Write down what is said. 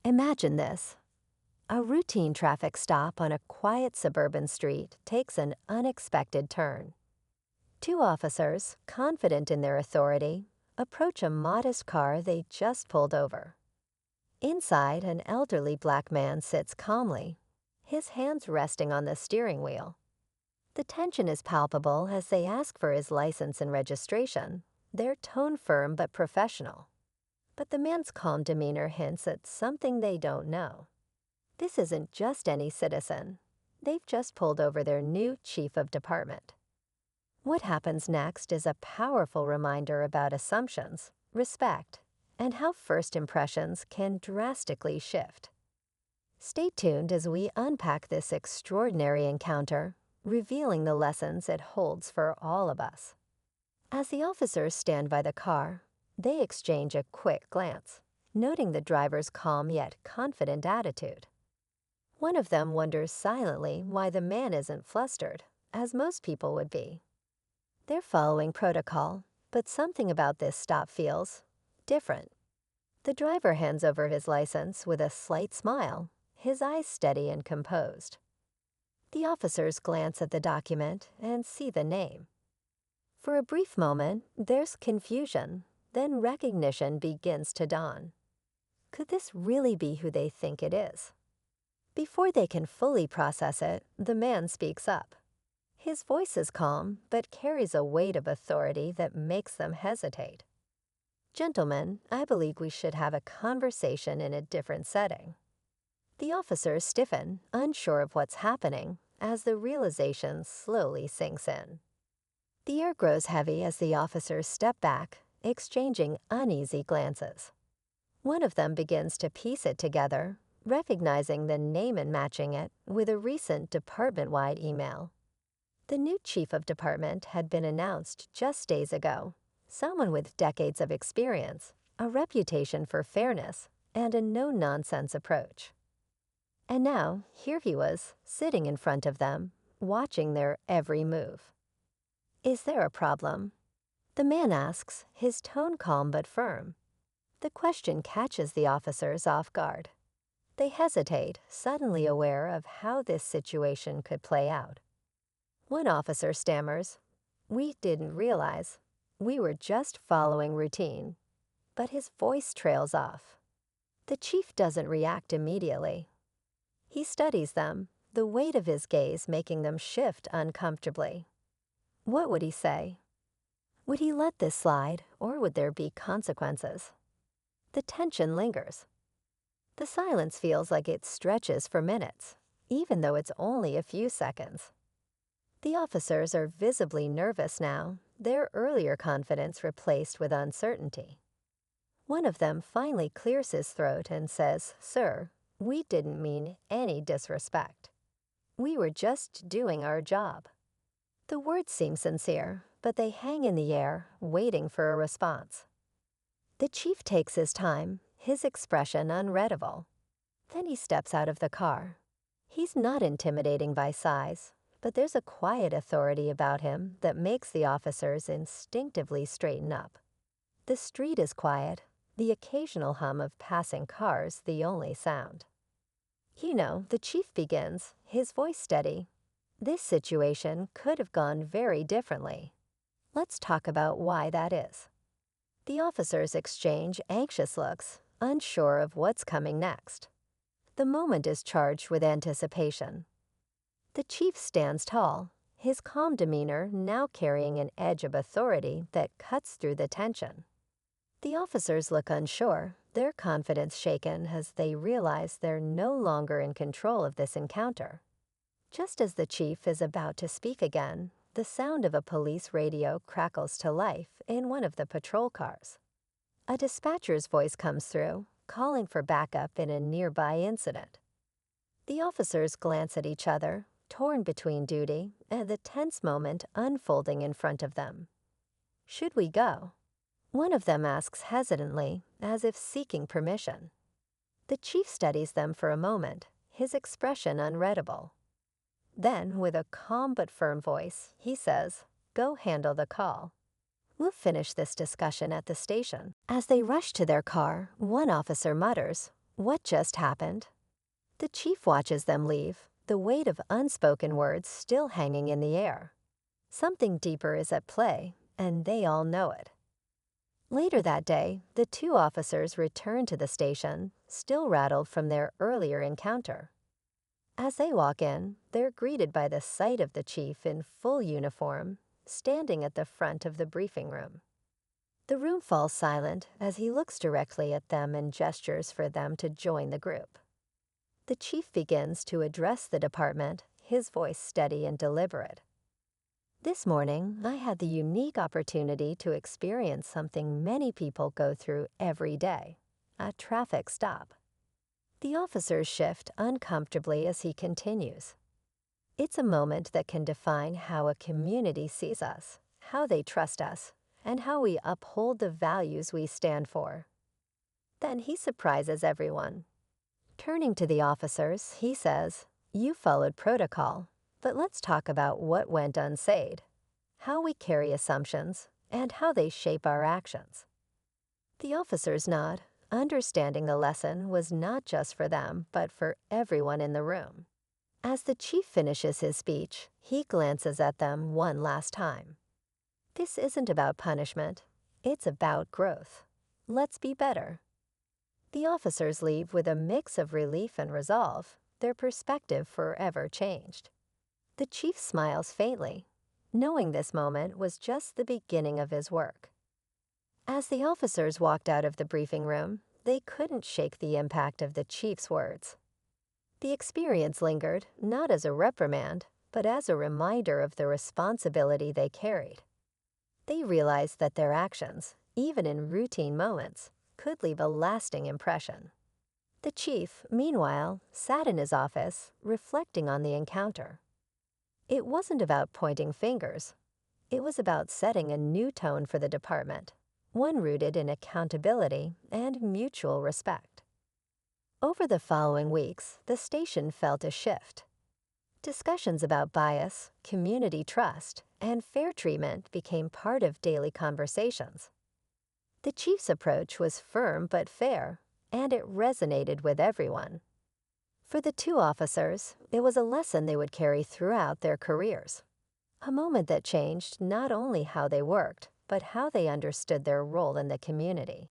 Imagine this. A routine traffic stop on a quiet suburban street takes an unexpected turn. Two officers, confident in their authority, approach a modest car they just pulled over. Inside, an elderly black man sits calmly, his hands resting on the steering wheel. The tension is palpable as they ask for his license and registration, their tone firm but professional. But the man's calm demeanor hints at something they don't know. This isn't just any citizen. They've just pulled over their new chief of department. What happens next is a powerful reminder about assumptions, respect, and how first impressions can drastically shift. Stay tuned as we unpack this extraordinary encounter, revealing the lessons it holds for all of us. As the officers stand by the car, they exchange a quick glance, noting the driver's calm yet confident attitude. One of them wonders silently why the man isn't flustered, as most people would be. They're following protocol, but something about this stop feels different. The driver hands over his license with a slight smile, his eyes steady and composed. The officers glance at the document and see the name. For a brief moment, there's confusion, then recognition begins to dawn. Could this really be who they think it is? Before they can fully process it, the man speaks up. His voice is calm, but carries a weight of authority that makes them hesitate. "Gentlemen, I believe we should have a conversation in a different setting." The officers stiffen, unsure of what's happening, as the realization slowly sinks in. The air grows heavy as the officers step back, exchanging uneasy glances. One of them begins to piece it together, recognizing the name and matching it with a recent department-wide email. The new chief of department had been announced just days ago, someone with decades of experience, a reputation for fairness, and a no-nonsense approach. And now, here he was, sitting in front of them, watching their every move. "Is there a problem?" The man asks, his tone calm but firm. The question catches the officers off guard. They hesitate, suddenly aware of how this situation could play out. One officer stammers, "We didn't realize. We were just following routine." But his voice trails off. The chief doesn't react immediately. He studies them, the weight of his gaze making them shift uncomfortably. What would he say? Would he let this slide, or would there be consequences? The tension lingers. The silence feels like it stretches for minutes, even though it's only a few seconds. The officers are visibly nervous now, their earlier confidence replaced with uncertainty. One of them finally clears his throat and says, "Sir, we didn't mean any disrespect. We were just doing our job." The words seem sincere, but they hang in the air, waiting for a response. The chief takes his time, his expression unreadable. Then he steps out of the car. He's not intimidating by size, but there's a quiet authority about him that makes the officers instinctively straighten up. The street is quiet, the occasional hum of passing cars the only sound. The chief begins, his voice steady. This situation could have gone very differently. Let's talk about why that is. The officers exchange anxious looks, unsure of what's coming next. The moment is charged with anticipation. The chief stands tall, his calm demeanor now carrying an edge of authority that cuts through the tension. The officers look unsure, their confidence shaken as they realize they're no longer in control of this encounter. Just as the chief is about to speak again, the sound of a police radio crackles to life in one of the patrol cars. A dispatcher's voice comes through, calling for backup in a nearby incident. The officers glance at each other, torn between duty and the tense moment unfolding in front of them. Should we go? One of them asks hesitantly, as if seeking permission. The chief studies them for a moment, his expression unreadable. Then, with a calm but firm voice, he says, "Go handle the call. We'll finish this discussion at the station." As they rush to their car, one officer mutters, What just happened? The chief watches them leave, the weight of unspoken words still hanging in the air. Something deeper is at play, and they all know it. Later that day, the two officers return to the station, still rattled from their earlier encounter. As they walk in, they're greeted by the sight of the chief in full uniform, standing at the front of the briefing room. The room falls silent as he looks directly at them and gestures for them to join the group. The chief begins to address the department, his voice steady and deliberate. This morning, I had the unique opportunity to experience something many people go through every day: a traffic stop. The officers shift uncomfortably as he continues. It's a moment that can define how a community sees us, how they trust us, and how we uphold the values we stand for. Then he surprises everyone. Turning to the officers, he says, "You followed protocol, but let's talk about what went unsaid, how we carry assumptions, and how they shape our actions." The officers nod, understanding the lesson was not just for them, but for everyone in the room. As the chief finishes his speech, he glances at them one last time. This isn't about punishment, it's about growth. Let's be better. The officers leave with a mix of relief and resolve, their perspective forever changed. The chief smiles faintly, knowing this moment was just the beginning of his work. As the officers walked out of the briefing room, they couldn't shake the impact of the chief's words. The experience lingered, not as a reprimand, but as a reminder of the responsibility they carried. They realized that their actions, even in routine moments, could leave a lasting impression. The chief, meanwhile, sat in his office, reflecting on the encounter. It wasn't about pointing fingers. It was about setting a new tone for the department, one rooted in accountability and mutual respect. Over the following weeks, the station felt a shift. Discussions about bias, community trust, and fair treatment became part of daily conversations. The chief's approach was firm but fair, and it resonated with everyone. For the two officers, it was a lesson they would carry throughout their careers. A moment that changed not only how they worked, but how they understood their role in the community.